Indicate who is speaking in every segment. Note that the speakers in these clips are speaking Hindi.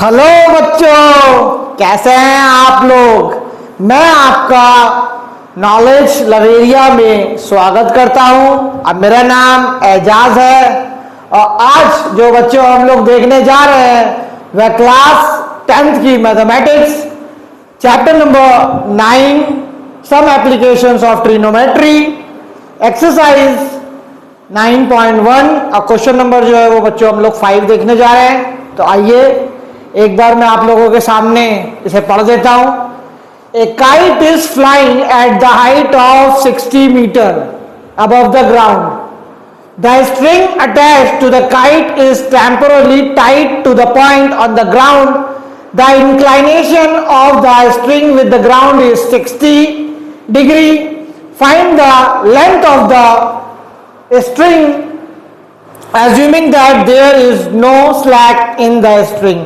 Speaker 1: हेलो बच्चों, कैसे हैं आप लोग। मैं आपका नॉलेज लवेरिया में स्वागत करता हूं। अब मेरा नाम एजाज है और आज जो बच्चों हम लोग देखने जा रहे हैं वह क्लास 10th की mathematics chapter number 9 some applications of trigonometry exercise 9.1 और क्वेश्चन नंबर जो है वो बच्चों हम लोग 5 देखने जा रहे हैं। तो आइए एक बार मैं आप लोगों के सामने इसे पढ़ देता हूं। A kite is flying at the height of 60 metre above the ground. The string attached to the kite is temporarily tied to the point on the ground. The inclination of the string with the ground is 60 degree. Find the length of the string assuming that there is no slack in the string.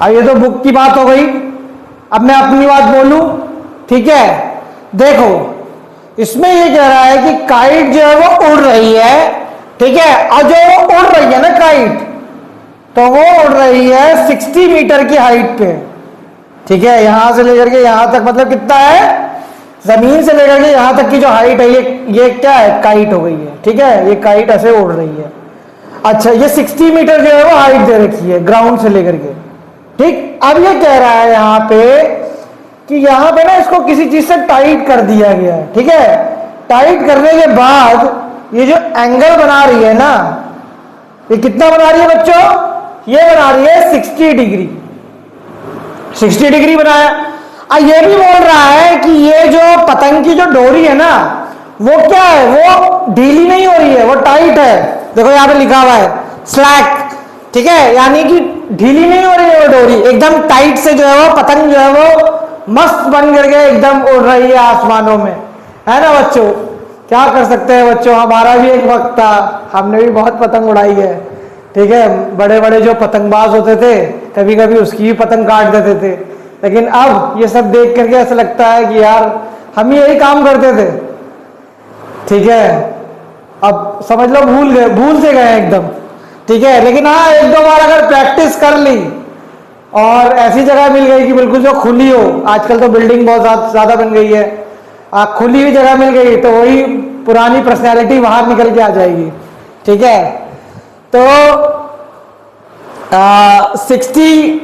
Speaker 1: अब ये तो बुक की बात हो गई। अब मैं अपनी बात बोलूं, ठीक है। देखो इसमें ये कह रहा है कि काइट जो है वो उड़ रही है, ठीक है। और जो वो उड़ रही है ना काइट, तो वो उड़ रही है 60 मीटर की हाइट पे, ठीक है। यहां से लेकर के यहां तक मतलब कितना है, जमीन से लेकर के यहां तक की जो हाइट है ये क्या है, काइट हो गई है, ठीक है। ये काइट ऐसे उड़ रही है। अच्छा, ये 60 मीटर जो है वो हाइट दे रखी है ग्राउंड से लेकर के, ठीक। अब ये कह रहा है यहां पे कि यहां पे ना इसको किसी चीज से टाइट कर दिया गया है, ठीक है। टाइट करने के बाद ये जो एंगल बना रही है ना, ये कितना बना रही है बच्चों, ये बना रही है 60 डिग्री। 60 डिग्री बनाया। अब ये भी बोल रहा है कि ये जो पतंग की जो डोरी है ना, वो क्या है, वो ढीली नहीं हो रही है, वो टाइट है। देखो यहां पे लिखा हुआ है स्लैक, ठीक है। यानी कि ढीली नहीं हो रही है वो डोरी, एकदम टाइट से जो है वो पतंग जो है वो मस्त बन करके एकदम उड़ रही है आसमानों में, है ना बच्चों। क्या कर सकते हैं बच्चों, हमारा भी एक वक्त था, हमने भी बहुत पतंग उड़ाई है, ठीक है। बड़े बड़े जो पतंगबाज होते थे कभी कभी उसकी भी पतंग काट देते थे। लेकिन अब ये सब देख करके ऐसा लगता है कि यार हम ही यही काम करते थे, ठीक है। अब समझ लो भूल से गए एकदम, ठीक है। लेकिन हाँ, एक दो बार अगर प्रैक्टिस कर ली और ऐसी जगह मिल गई कि बिल्कुल जो खुली हो, आजकल तो बिल्डिंग बहुत ज्यादा बन गई है, खुली हुई जगह मिल गई तो वही पुरानी पर्सनैलिटी बाहर निकल के आ जाएगी, ठीक है। तो 60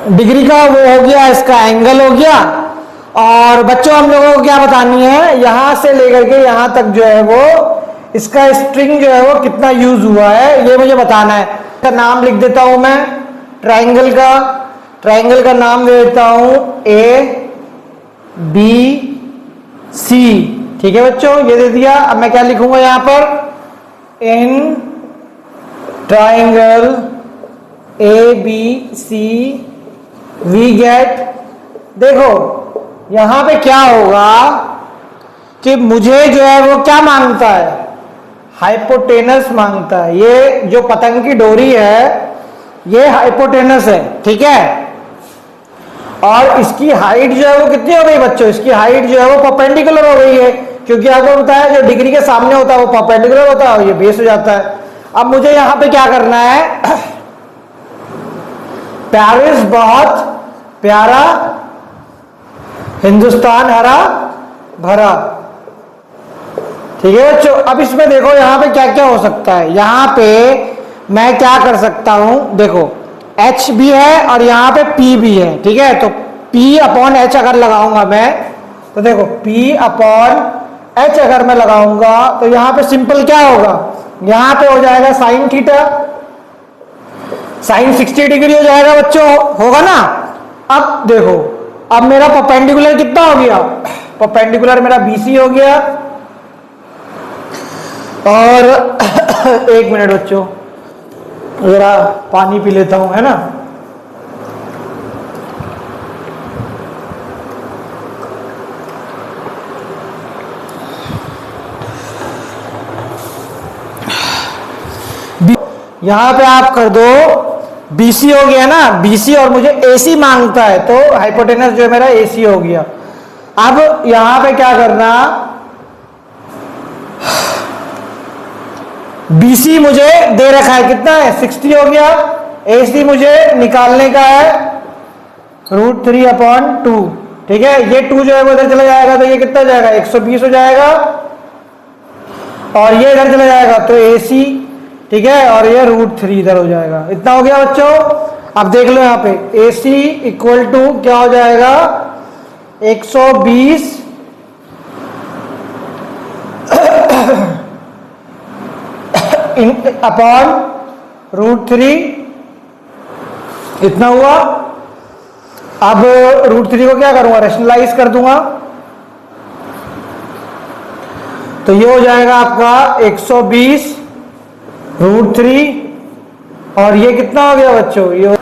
Speaker 1: डिग्री का वो हो गया, इसका एंगल हो गया। और बच्चों हम लोगों को क्या बतानी है, यहां से लेकर के यहां तक जो है वो इसका स्ट्रिंग जो है वो कितना यूज हुआ है ये मुझे बताना है। इसका नाम लिख देता हूं मैं, ट्रायंगल का नाम दे देता हूं ABC, ठीक है बच्चों, ये दे दिया। अब मैं क्या लिखूंगा यहां पर, in triangle ABC we get. देखो यहां पे क्या होगा कि मुझे जो है वो क्या मांगता है, हाइपोटेनस मांगता है। ये जो पतंग की डोरी है ये हाइपोटेनस है, ठीक है। और इसकी हाइट जो है वो कितनी हो गई बच्चों, इसकी हाइट जो है वो परपेंडिकुलर हो गई है, क्योंकि आपको पता है जो डिग्री के सामने होता है वो परपेंडिकुलर होता है और ये बेस हो जाता है। अब मुझे यहां पे क्या करना है, पेरिस बहुत प्यारा, हिंदुस्तान हरा भरा, ठीक है बच्चों। अब इसमें देखो यहां पे क्या क्या हो सकता है, यहां पे मैं क्या कर सकता हूं, देखो H भी है और यहां पे P भी है, ठीक है। तो P अपॉन H अगर लगाऊंगा मैं, तो देखो P अपॉन H अगर मैं लगाऊंगा तो यहां पे सिंपल क्या होगा, यहां पे हो जाएगा साइन थीटा, साइन 60 डिग्री हो जाएगा बच्चों, होगा ना। अब देखो अब मेरा परपेंडिकुलर कितना हो गया, परपेंडिकुलर मेरा BC हो गया। और एक मिनट बच्चों, जरा पानी पी लेता हूं, है ना। यहां पे आप कर दो BC हो गया ना, BC और मुझे AC मांगता है तो हाइपोटेनस जो है मेरा AC हो गया। अब यहां पे क्या करना, BC मुझे दे रखा है कितना है, 60 हो गया। AC मुझे निकालने का है √3/2। ठीक है, ये 2 जो है वो इधर चला जाएगा तो ये कितना जाएगा 120 हो जाएगा, और ये इधर चला जाएगा तो AC, ठीक है, और ये √3 इधर हो जाएगा। इतना हो गया बच्चों। अब देख लो यहाँ पे AC इक्वल टू क्या हो जाएगा 120 अपॉन √3, इतना हुआ। अब √3 को क्या करूंगा, रेशनलाइज कर दूंगा, तो ये हो जाएगा आपका 120 √3, और ये कितना हो गया बच्चों, ये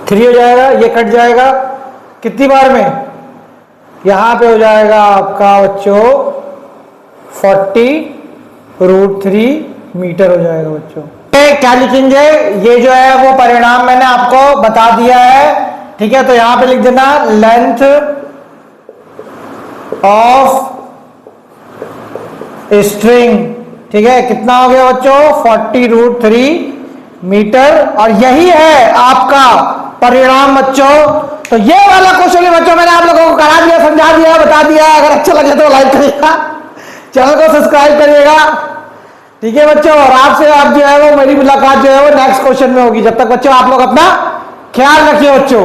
Speaker 1: 3 हो जाएगा, ये कट जाएगा कितनी बार में, यहां पे हो जाएगा आपका बच्चों 40 √3 मीटर हो जाएगा बच्चों। क्या लिखेंगे, ये जो है वो परिणाम मैंने आपको बता दिया है। ठीक है, तो यहां पे लिख देना लेंथ ऑफ स्ट्रिंग। ठीक है, कितना हो गया बच्चों 40 √3 मीटर, और यही है आपका परिणाम बच्चों। तो ये वाला क्वेश्चन बच्चों मैंने आप लोगों को करा दिया, समझा दिया, बता दिया। अगर अच्छा लगे तो लाइक करिएगा, चैनल को सब्सक्राइब करिएगा। ठीक है बच्चों, और आपसे आप जो है वो मेरी मुलाकात जो है वो नेक्स्ट क्वेश्चन में होगी। जब तक बच्चों आप लोग अपना ख्याल रखिए बच्चों।